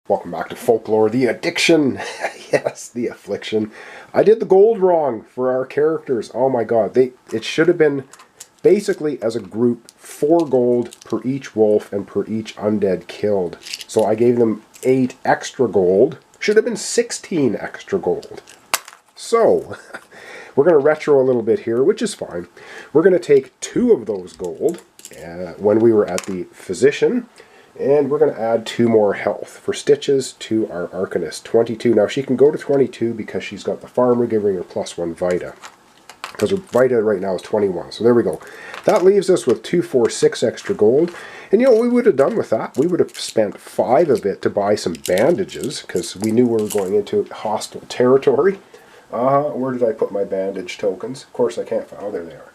Welcome back to Folklore, the addiction. Yes, the affliction. I did the gold wrong for our characters. Oh my god. It should have been basically as a group 4 gold per each wolf and per each undead killed. So I gave them 8 extra gold. Should have been 16 extra gold. So we're going to retro a little bit here, which is fine. We're going to take 2 of those gold when we were at the physician. And we're going to add 2 more health for Stitches to our Arcanist. 22. Now she can go to 22 because she's got the farmer giving her +1 Vita. Because her Vita right now is 21. So there we go. That leaves us with 2, 4, 6 extra gold. And you know what we would have done with that? We would have spent 5 of it to buy some bandages. Because we knew we were going into hostile territory. Where did I put my bandage tokens? Of course I can't find. Oh, there they are.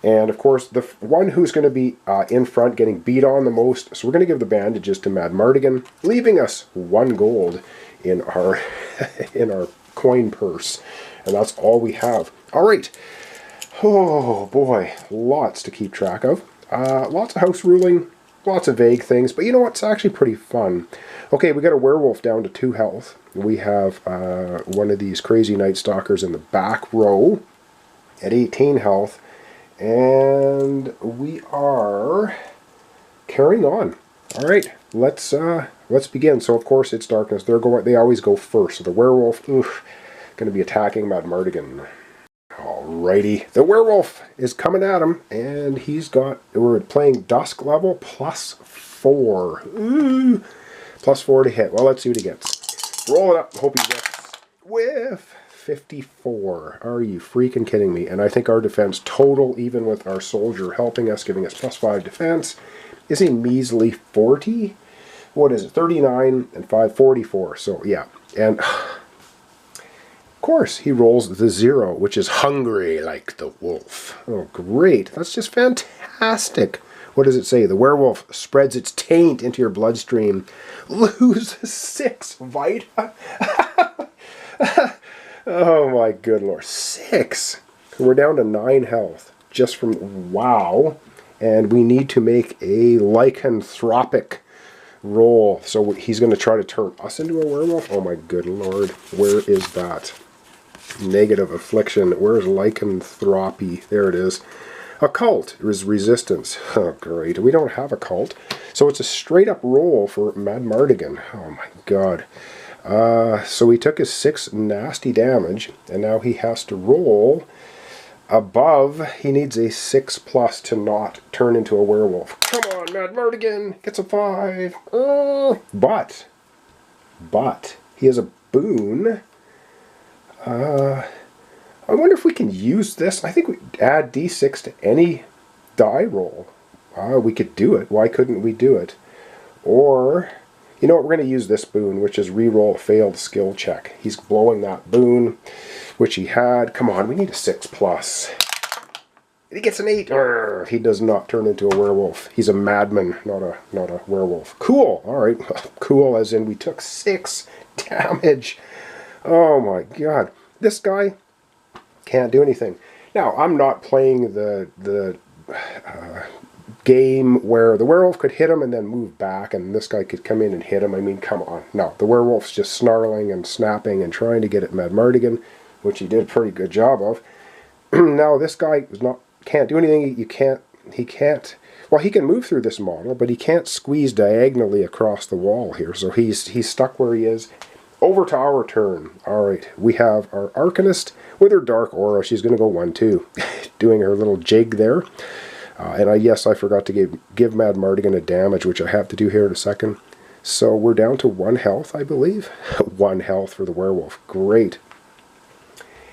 And of course, the one who's going to be in front getting beat on the most, so we're going to give the bandages to Madmartigan, leaving us 1 gold in our in our coin purse. And that's all we have. All right. Oh boy, lots to keep track of. Lots of house ruling, lots of vague things, but you know what? It's actually pretty fun. Okay, we got a werewolf down to 2 health. We have one of these crazy night stalkers in the back row at 18 health. And we are carrying on. All right, let's begin. So of course it's darkness. They always go first. So the werewolf, going to be attacking Madmartigan. Alrighty, the werewolf is coming at him, and we're playing dusk level +4. Ooh, +4 to hit. Well, let's see what he gets. Roll it up. Hope he gets whiff. 54. Are you freaking kidding me? And I think our defense total, even with our soldier helping us, giving us +5 defense, is a measly 40. What is it? 39 and 5, 44. So yeah. And of course, he rolls the 0, which is hungry like the wolf. Oh, great. That's just fantastic. What does it say? The werewolf spreads its taint into your bloodstream. Lose 6 Vita. Oh my good lord. 6! We're down to 9 health. Just from wow. And we need to make a lycanthropic roll. So he's going to try to turn us into a werewolf? Oh my good lord. Where is that? Negative affliction. Where's lycanthropy? There it is. Occult is resistance. Oh great. We don't have occult. So it's a straight up roll for Madmartigan. Oh my god. So he took his 6 nasty damage, and now he has to roll above. He needs a 6+ to not turn into a werewolf. Come on, Madmartigan, gets a 5. But he has a boon. I wonder if we can use this. I think we add D6 to any die roll. We could do it. Why couldn't we do it? Or, you know what, we're going to use this boon, which is reroll failed skill check. He's blowing that boon, which he had. Come on, we need a 6+. He gets an 8. He does not turn into a werewolf. He's a madman, not a werewolf. Cool. All right. Cool as in we took 6 damage. Oh my god. This guy can't do anything. Now, I'm not playing the game where the werewolf could hit him and then move back and this guy could come in and hit him. I mean, come on. No, the werewolf's just snarling and snapping and trying to get at Madmartigan, which he did a pretty good job of. Now, this guy can't do anything. He can't, well, he can move through this model, but he can't squeeze diagonally across the wall here. So he's stuck where he is. Over to our turn. All right, we have our Arcanist with her Dark Aura. She's going to go 1-2, doing her little jig there. And yes, I forgot to give Madmartigan a damage, which I have to do here in a second. So we're down to 1 health, I believe. 1 health for the werewolf. Great.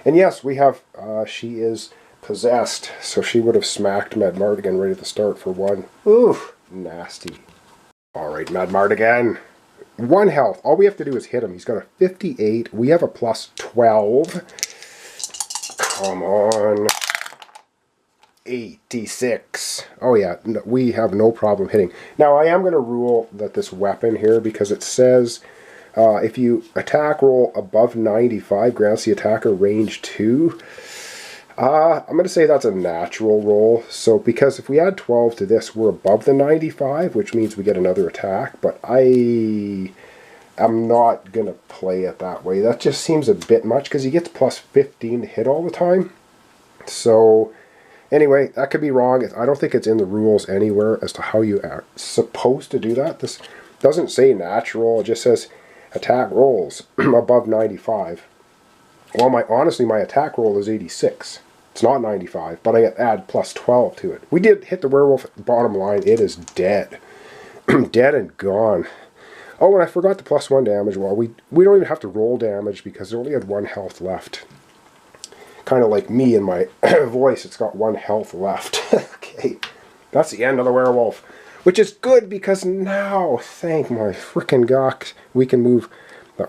And yes, we have, she is possessed, so she would have smacked Madmartigan right at the start for 1. Oof, nasty. All right, Madmartigan. 1 health. All we have to do is hit him. He's got a 58. We have a +12. Come on. 86. Oh yeah, no, we have no problem hitting. Now I am going to rule that this weapon here, because it says if you attack roll above 95, grants the attacker range 2. I'm going to say that's a natural roll. So because if we add 12 to this, we're above the 95, which means we get another attack. But I'm not going to play it that way. That just seems a bit much because he gets plus 15 to hit all the time. So, anyway, that could be wrong. I don't think it's in the rules anywhere as to how you are supposed to do that. This doesn't say natural. It just says attack rolls above 95. Well, honestly, my attack roll is 86. It's not 95, but I add plus 12 to it. We did hit the werewolf bottom line. It is dead. Dead and gone. Oh, and I forgot the plus 1 damage. Well, we don't even have to roll damage because it only had 1 health left. Kind of like me and my voice, it's got 1 health left. Okay, that's the end of the werewolf. Which is good because now, thank my frickin' gock, we can move.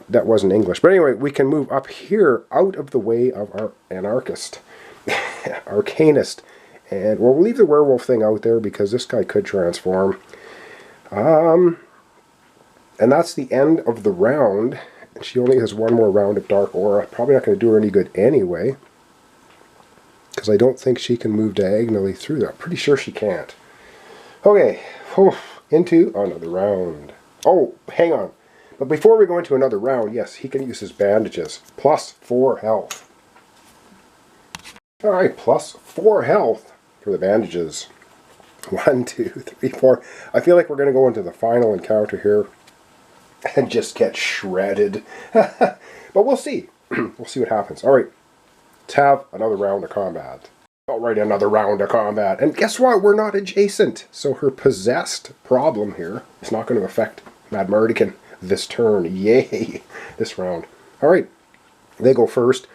That wasn't English. But anyway, we can move up here out of the way of our anarchist. Arcanist. And we'll leave the werewolf thing out there because this guy could transform. And that's the end of the round. She only has 1 more round of Dark Aura. Probably not going to do her any good anyway. Because I don't think she can move diagonally through that. Pretty sure she can't. Okay. Into another round. Oh, hang on. But before we go into another round, yes, he can use his bandages. Plus 4 health. Alright, plus 4 health for the bandages. 1, 2, 3, 4. I feel like we're going to go into the final encounter here and just get shredded. But we'll see. We'll see what happens. Alright, let's have another round of combat. Alright, another round of combat. And guess what? We're not adjacent. So her possessed problem here is not going to affect Mad Mardigan this turn. Yay! This round. Alright, they go first.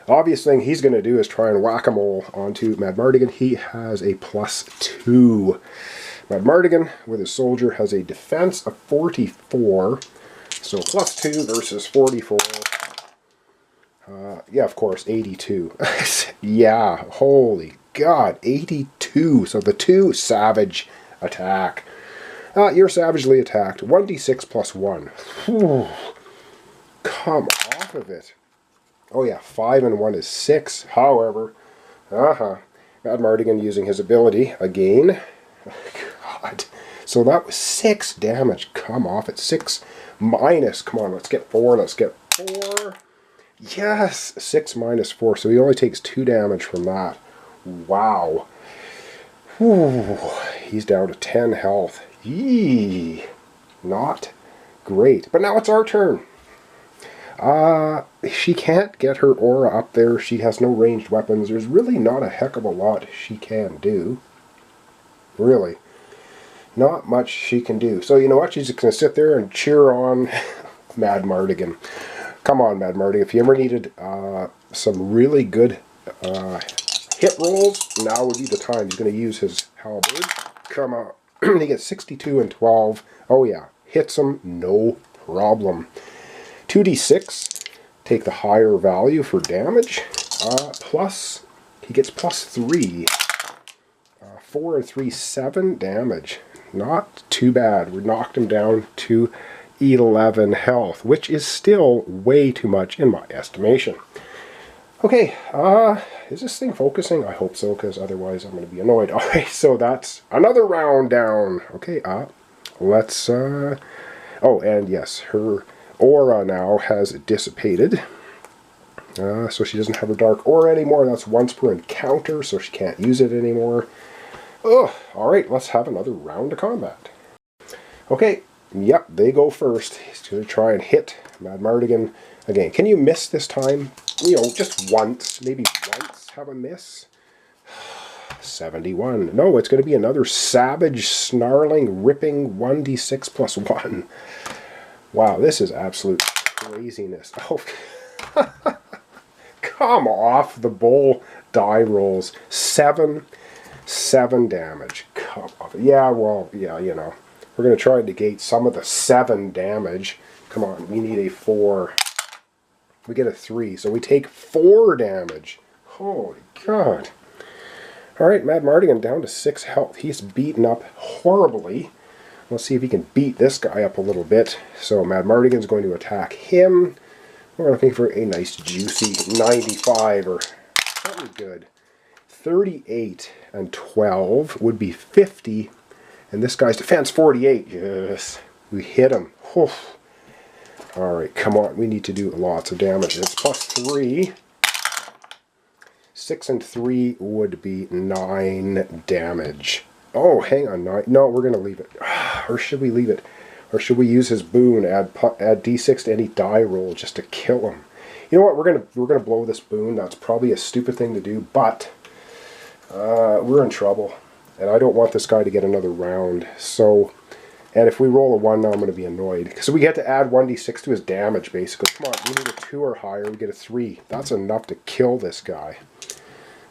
Obvious thing he's going to do is try and whack-a-mole onto Mad Mardigan. He has a plus 2. Mad Mardigan, with his soldier, has a defense of 44. So plus 2 versus 44. Yeah, of course, 82. Yeah, holy God, 82. So the 2 savage attack. You're savagely attacked. 1d6 plus 1. Whew. Come off of it. Oh yeah, 5 and 1 is 6. However, Mad Mardigan using his ability again. God. So that was 6 damage. Come off at 6 minus. Come on, let's get 4. Let's get 4. Yes, 6 minus 4. So he only takes 2 damage from that. Wow. Whew. He's down to 10 health. Yee. Not great. But now it's our turn. She can't get her aura up there. She has no ranged weapons. There's really not a heck of a lot she can do. Really. Not much she can do. So you know what? She's just going to sit there and cheer on Mad Mardigan. Come on, Mad Mardigan. If you ever needed some really good hit rolls, now would be the time. He's going to use his halberd. Come on. He gets 62 and 12. Oh yeah. Hits him. No problem. 2d6, take the higher value for damage, plus, he gets plus 3, 4 and 3, 7 damage, not too bad. We knocked him down to 11 health, which is still way too much in my estimation. Okay, is this thing focusing? I hope so, because otherwise I'm going to be annoyed. Alright, so that's another round down. Okay, let's, oh, and yes, her aura now has dissipated. So she doesn't have her dark aura anymore. That's once per encounter, so she can't use it anymore. Ugh. Alright, let's have another round of combat. Okay, yep, they go first. He's going to try and hit Mad Mardigan again. Can you miss this time? You know, just once. Maybe once have a miss. 71. No, it's going to be another savage, snarling, ripping 1d6 plus 1. Wow, this is absolute craziness. Oh, come off the bowl die rolls. 7 damage. Come off. Yeah, well, yeah, you know. We're going to try and negate some of the 7 damage. Come on, we need a 4. We get a 3, so we take 4 damage. Holy God. Alright, Mad Mardigan down to 6 health. He's beaten up horribly. Let's see if he can beat this guy up a little bit. So Mad Mardigan's going to attack him. We're looking for a nice juicy 95 or something good. 38 and 12 would be 50. And this guy's defense 48. Yes. We hit him. Oof. Alright, come on. We need to do lots of damage. It's +3. 6 and 3 would be 9 damage. Oh, hang on. 9. No, we're going to leave it. Or should we leave it? Or should we use his boon, add d6 to any die roll just to kill him? You know what? We're gonna blow this boon. That's probably a stupid thing to do, but we're in trouble. And I don't want this guy to get another round. So, and if we roll a 1 now, I'm going to be annoyed. Because we get to add 1d6 to his damage, basically. Come on, we need a 2 or higher. We get a 3. That's enough to kill this guy.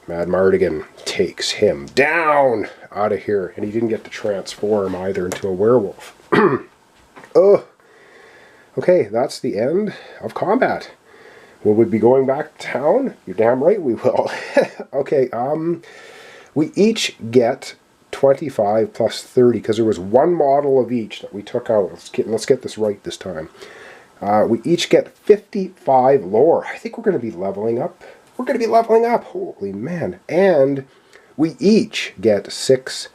Mad Mardigan takes him down out of here. And he didn't get to transform either into a werewolf. Oh. Okay, that's the end of combat. Will we be going back to town? You're damn right we will. Okay, we each get 25 plus 30, because there was one model of each that we took out. Let's get this right this time. We each get 55 lore. I think we're going to be leveling up. We're going to be leveling up. Holy man. And we each get 6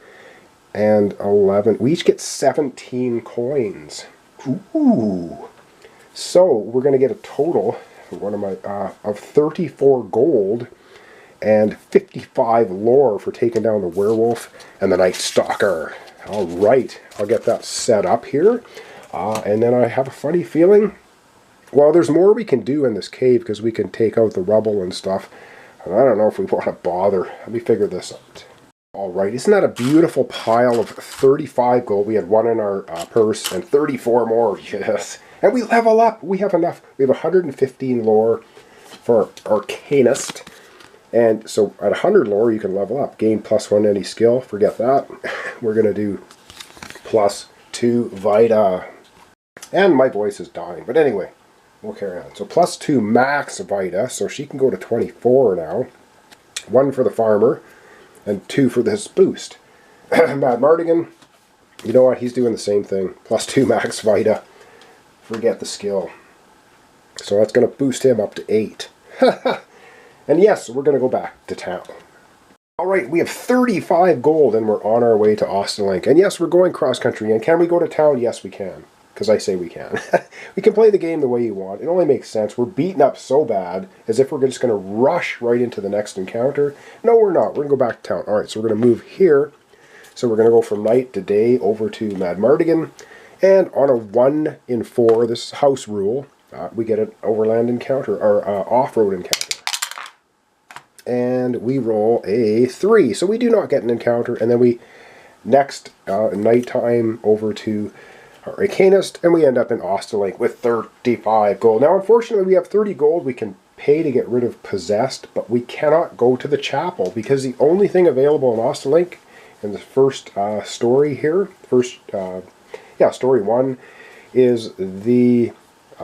and 11. We each get 17 coins. Ooh. So we're going to get a total of 34 gold and 55 lore for taking down the werewolf and the Night Stalker. All right, I'll get that set up here. And then I have a funny feeling, well, there's more we can do in this cave because we can take out the rubble and stuff. And I don't know if we want to bother. Let me figure this out. All right, isn't that a beautiful pile of 35 gold? We had 1 in our purse and 34 more. Yes. And we level up. We have enough. We have 115 lore for Arcanist. And so at 100 lore, you can level up. Gain +1 any skill. Forget that. We're going to do +2 Vita. And my voice is dying. But anyway, we'll carry on. So +2 max Vita. So she can go to 24 now. 1 for the farmer. And 2 for this boost. Mad Mardigan, you know what? He's doing the same thing. +2 max Vita. Forget the skill. So that's going to boost him up to 8. And yes, we're going to go back to town. Alright, we have 35 gold and we're on our way to Austerlink. And yes, we're going cross-country. And can we go to town? Yes, we can. Because I say we can. We can play the game the way you want. It only makes sense. We're beaten up so bad as if we're just going to rush right into the next encounter. No, we're not. We're going to go back to town. Alright, so we're going to move here. So we're going to go from night to day over to Mad Mardigan. And on a 1 in 4, this is house rule, we get an overland encounter, or off-road encounter. And we roll a 3. So we do not get an encounter. And then we, next nighttime, over to our Arcanist, and we end up in Austerlink with 35 gold. Now, unfortunately, we have 30 gold we can pay to get rid of Possessed, but we cannot go to the chapel, because the only thing available in Austerlink in the first story here, story 1, is the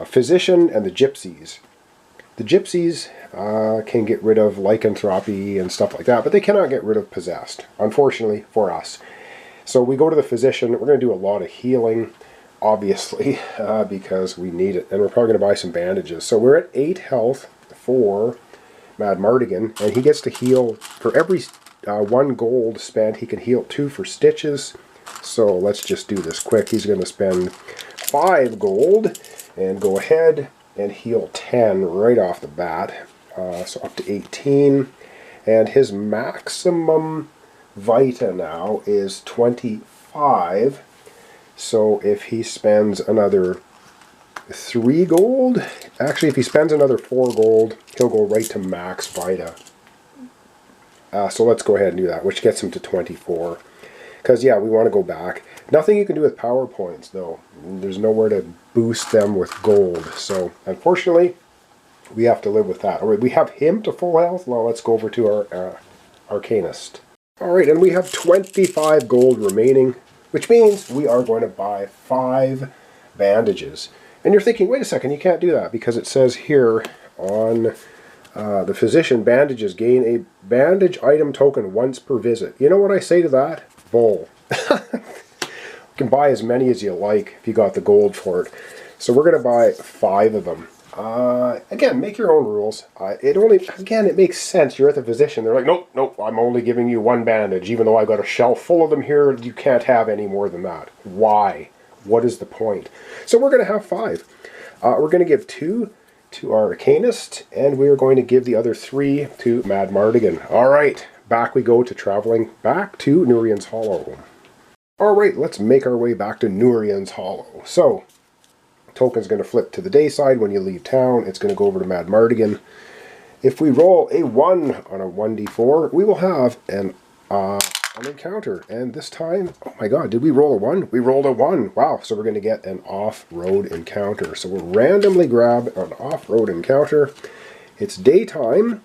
physician and the gypsies. The gypsies can get rid of lycanthropy and stuff like that, but they cannot get rid of Possessed, unfortunately for us. So we go to the physician. We're going to do a lot of healing, obviously, because we need it. And we're probably going to buy some bandages. So we're at 8 health for Mad Mardigan, and he gets to heal for every 1 gold spent. He can heal 2 for stitches. So let's just do this quick. He's going to spend 5 gold and go ahead and heal 10 right off the bat. So up to 18. And his maximum Vita now is 25. So if he spends another 3 gold, actually if he spends another 4 gold, he'll go right to max Vita. So let's go ahead and do that, which gets him to 24. Because, yeah, we want to go back. Nothing you can do with PowerPoints, though. There's nowhere to boost them with gold. So, unfortunately, we have to live with that. All right, we have him to full health. Now let's go over to our Arcanist. All right, and we have 25 gold remaining, which means we are going to buy 5 bandages. And you're thinking, wait a second, you can't do that, because it says here on the physician, bandages gain a bandage item token once per visit. You know what I say to that? Bull. You can buy as many as you like if you got the gold for it. So we're going to buy 5 of them. Again, make your own rules. It makes sense. You're at the physician. They're like, nope, I'm only giving you 1 bandage. Even though I've got a shelf full of them here, you can't have any more than that. Why? What is the point? So we're going to have 5. We're going to give 2 to our Arcanist, and we are going to give the other 3 to Mad Mardigan. Alright, back we go to traveling back to Nurian's Hollow. Alright, let's make our way back to Nurian's Hollow. So, token's going to flip to the day side when you leave town. It's going to go over to Mad Mardigan. If we roll a 1 on a 1d4, we will have an encounter. And this time, oh my god, did we roll a 1? We rolled a 1. Wow, so we're going to get an off-road encounter. So we'll randomly grab an off-road encounter. It's daytime.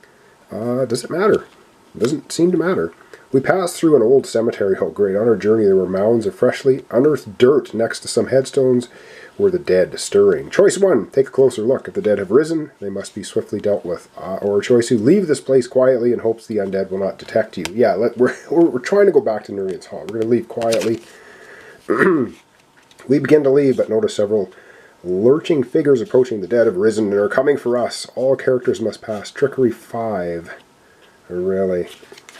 Does it matter? It doesn't seem to matter. We passed through an old cemetery. Oh great, on our journey there were mounds of freshly unearthed dirt next to some headstones were the dead stirring. Choice 1, take a closer look. If the dead have risen, they must be swiftly dealt with. Or choice 2, leave this place quietly in hopes the undead will not detect you. Yeah, we're trying to go back to Nurian's Hall. We're going to leave quietly. We begin to leave, but notice several lurching figures approaching. The dead have risen and are coming for us. All characters must pass Trickery 5. Really?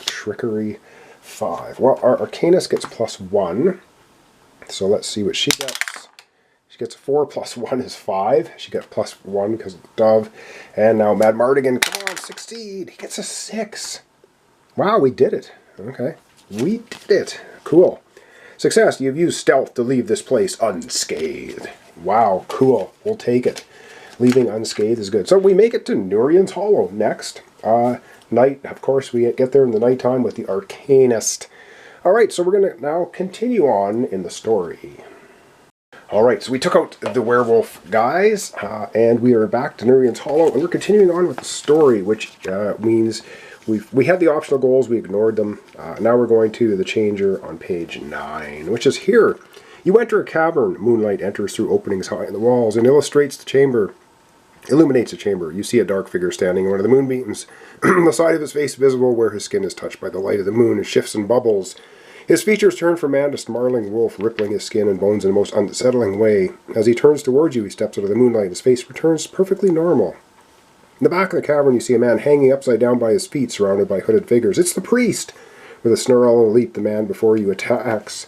Trickery 5. Well, our Arcanist gets +1. So let's see what she gets. She gets a 4 plus 1 is 5. She got +1 because of the dove. And now Mad Mardigan, come on, succeed. He gets a 6. Wow, we did it. Okay. We did it. Cool. Success, you've used stealth to leave this place unscathed. Wow, cool. We'll take it. Leaving unscathed is good. So we make it to Nurian's Hollow next. Night, of course, we get there in the nighttime with the Arcanist. Alright, so we're going to now continue on in the story. Alright, so we took out the werewolf guys, and we are back to Nurian's Hollow, and we're continuing on with the story, which means we had the optional goals, we ignored them. Now we're going to the Changer on page 9, which is here. You enter a cavern. Moonlight enters through openings high in the walls and illuminates the chamber. You see a dark figure standing in one of the moonbeams. The side of his face visible where his skin is touched by the light of the moon and shifts and bubbles. His features turn from man to snarling wolf, rippling his skin and bones in a most unsettling way. As he turns towards you, he steps out of the moonlight. His face returns perfectly normal. In the back of the cavern, you see a man hanging upside down by his feet, surrounded by hooded figures. It's the priest! With a snarl and a leap, the man before you attacks.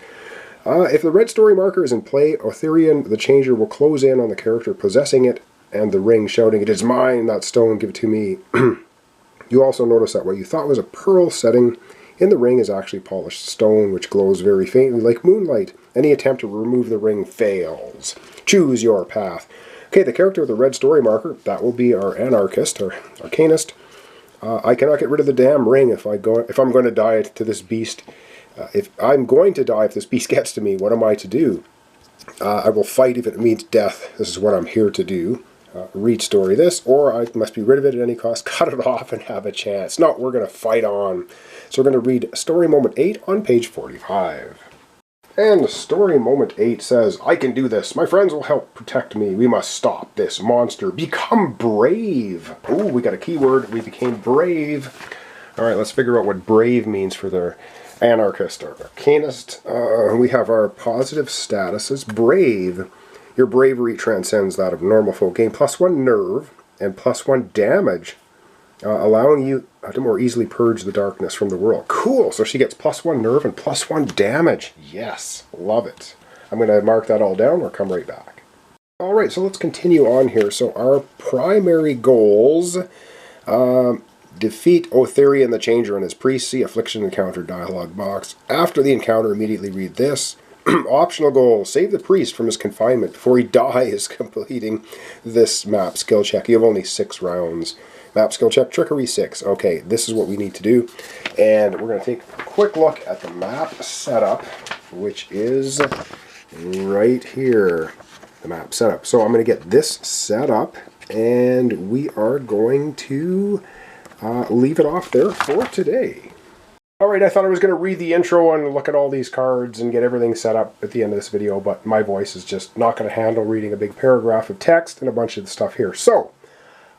If the red story marker is in play, Otherian, the Changer, will close in on the character possessing it, and the ring shouting, "It is mine, that stone, give it to me." You also notice that what you thought was a pearl setting in the ring is actually polished stone, which glows very faintly like moonlight. Any attempt to remove the ring fails. Choose your path. Okay, the character with the red story marker, that will be our anarchist, our Arcanist. I cannot get rid of the damn ring if I'm going to die to this beast. If I'm going to die if this beast gets to me, what am I to do? I will fight if it means death. This is what I'm here to do. Read story this, or I must be rid of it at any cost, cut it off and have a chance. No, we're going to fight on. So we're going to read story moment 8 on page 45. And story moment 8 says, I can do this. My friends will help protect me. We must stop this monster. Become brave. Ooh, we got a keyword. We became brave. Alright, let's figure out what brave means for their anarchist or Arcanist. We have our positive status as brave. Your bravery transcends that of normal folk. Gain +1 nerve and +1 damage, allowing you to more easily purge the darkness from the world. Cool! So she gets +1 nerve and +1 damage. Yes, love it. I'm going to mark that all down. We'll come right back. Alright, so let's continue on here. So our primary goals, defeat Otherian the Changer and his priest. See Affliction encounter dialog box. After the encounter, immediately read this. Optional goal, save the priest from his confinement before he dies completing this map skill check. You have only 6 rounds. Map skill check, trickery 6. Okay, this is what we need to do. And we're going to take a quick look at the map setup, which is right here. The map setup. So I'm going to get this set up, and we are going to leave it off there for today. Alright, I thought I was going to read the intro and look at all these cards and get everything set up at the end of this video, but my voice is just not going to handle reading a big paragraph of text and a bunch of stuff here. So,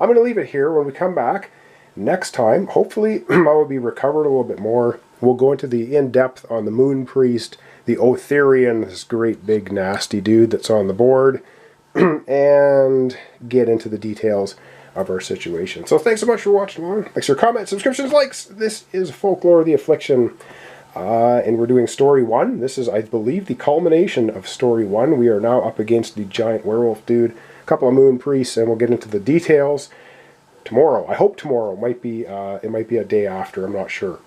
I'm going to leave it here. When we come back next time, hopefully I will be recovered a little bit more. We'll go into the in-depth on the Moon Priest, the Otherian, this great big nasty dude that's on the board, and get into the details of our situation. So thanks so much for watching along. Thanks for your comments, subscriptions, likes. This is Folklore, the Affliction. And we're doing story 1. This is, I believe, the culmination of story 1. We are now up against the giant werewolf dude, a couple of moon priests, and we'll get into the details tomorrow. I hope tomorrow. Might be it might be a day after. I'm not sure.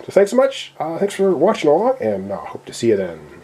So thanks so much. Thanks for watching along, and hope to see you then.